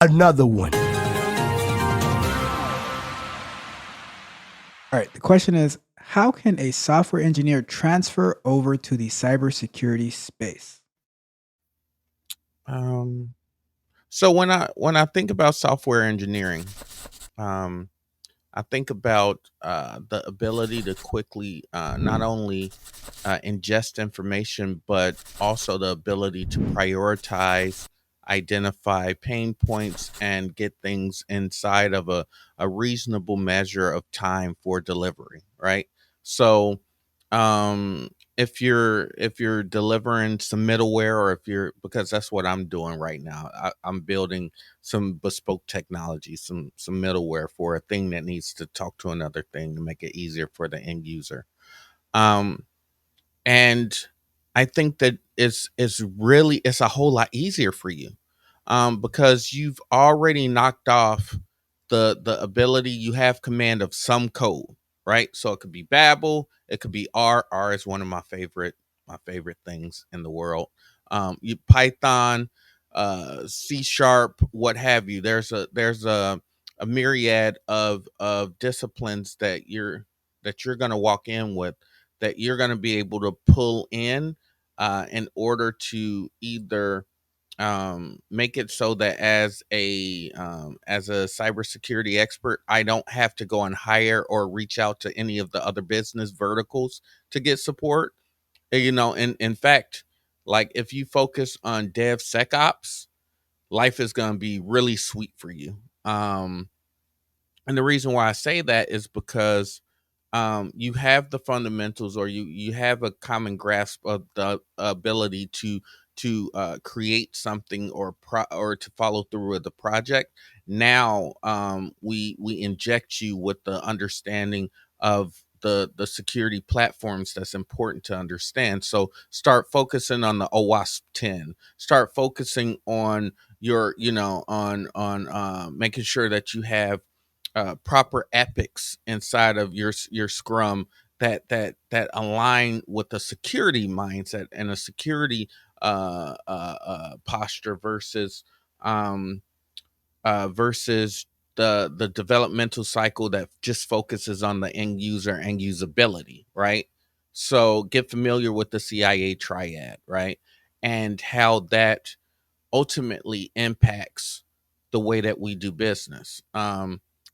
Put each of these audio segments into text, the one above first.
another one. All right. The question is, how can a software engineer transfer over to the cybersecurity space? Um, so when I think about software engineering, um, I think about the ability to quickly not only ingest information, but also the ability to prioritize, identify pain points, and get things inside of a reasonable measure of time for delivery, right? So, if you're delivering some middleware, or if you're because that's what I'm doing right now. I'm building some bespoke technology, some middleware for a thing that needs to talk to another thing to make it easier for the end user. Um, and I think that it's a whole lot easier for you, because you've already knocked off the ability. You have command of some code, right? So it could be Babel, it could be R. R is one of my favorite things in the world. You Python, C sharp, what have you. There's a myriad of disciplines that you're going to walk in with, that you're going to be able to pull in order to either make it so that as a cybersecurity expert, I don't have to go and hire or reach out to any of the other business verticals to get support. In fact, like if you focus on DevSecOps, life is going to be really sweet for you. And the reason why I say that is because you have the fundamentals, or you have a common grasp of the ability to create something, or to follow through with the project. Now we inject you with the understanding of the security platforms that's important to understand. So start focusing on the OWASP 10. Start focusing on making sure that you have proper epics inside of your scrum that align with a security mindset and a security posture um, versus the developmental cycle that just focuses on the end user and usability, right? So get familiar with the CIA triad, right? And how that ultimately impacts the way that we do business.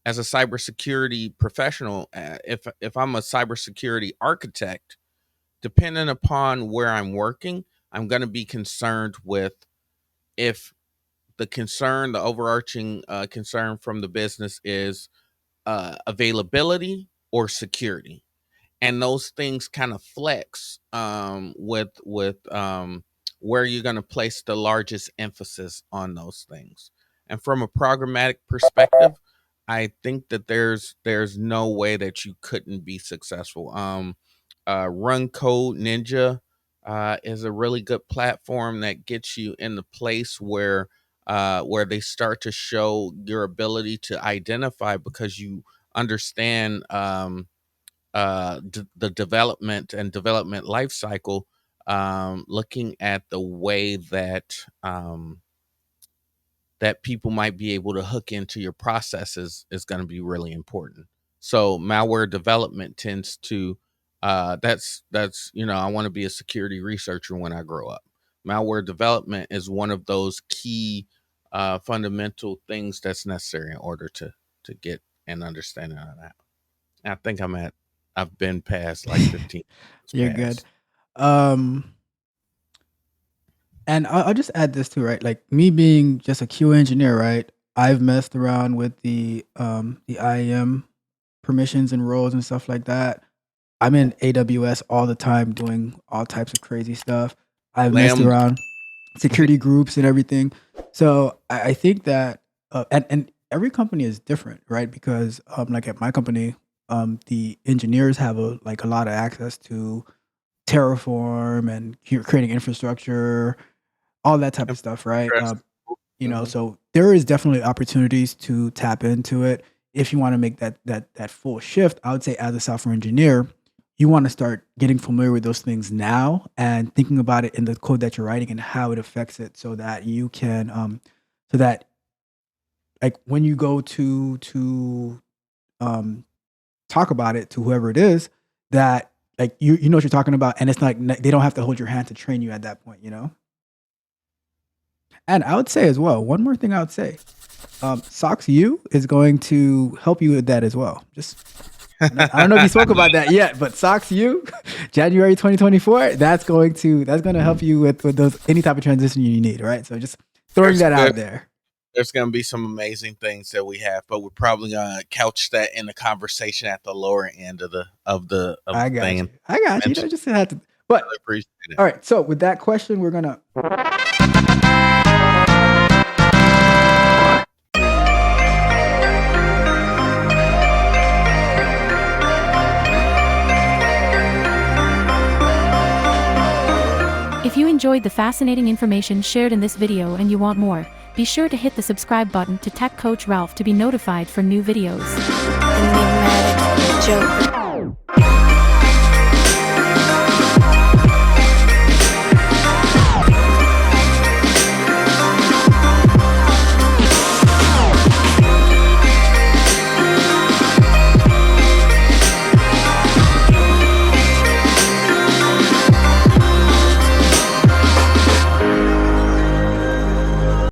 As a cybersecurity professional, if I'm a cybersecurity architect, depending upon where I'm working, I'm going to be concerned with if the overarching concern from the business is availability or security, and those things kind of flex with where you're going to place the largest emphasis on those things. And from a programmatic perspective, I think that there's no way that you couldn't be successful. Run Code Ninja is a really good platform that gets you in the place where they start to show your ability to identify, because you understand the development life cycle, looking at the way that people might be able to hook into your processes is going to be really important. So malware development tends to that's I want to be a security researcher when I grow up. Malware development is one of those key fundamental things that's necessary in order to get an understanding of that. I think I've been past like 15 minutes You're good. past. Um, and I'll just add this too, right? Like me being just a QA engineer, right? I've messed around with the IAM permissions and roles and stuff like that. I'm in AWS all the time doing all types of crazy stuff. I've messed Lambda. around security groups and everything. So I think that and every company is different, right? Because like at my company, the engineers have a lot of access to Terraform and creating infrastructure, all that type of stuff, right? Interesting. Mhm. So there is definitely opportunities to tap into it if you want to make that full shift. I would say as a software engineer, you want to start getting familiar with those things now and thinking about it in the code that you're writing and how it affects it, so that you can so that like when you go to um talk about it to whoever it is, that like you know what you're talking about, and it's like they don't have to hold your hand to train you at that point, you know. And I would say as well, one more thing I would say, Socks U is going to help you with that as well. Just I don't know if you spoke about that yet, but Socks U, January 2024, that's gonna help you with those any type of transition you need, right? So just throwing that out there. There's going to be some amazing things that we have, but we're probably going to couch that in the conversation at the lower end of the I got thing. you. I got you. You just had to. But really appreciate it. All right. So with that question, we're gonna. If you enjoyed the fascinating information shared in this video and you want more, be sure to hit the subscribe button to Tech Coach Ralph to be notified for new videos. Enigmatic Joker.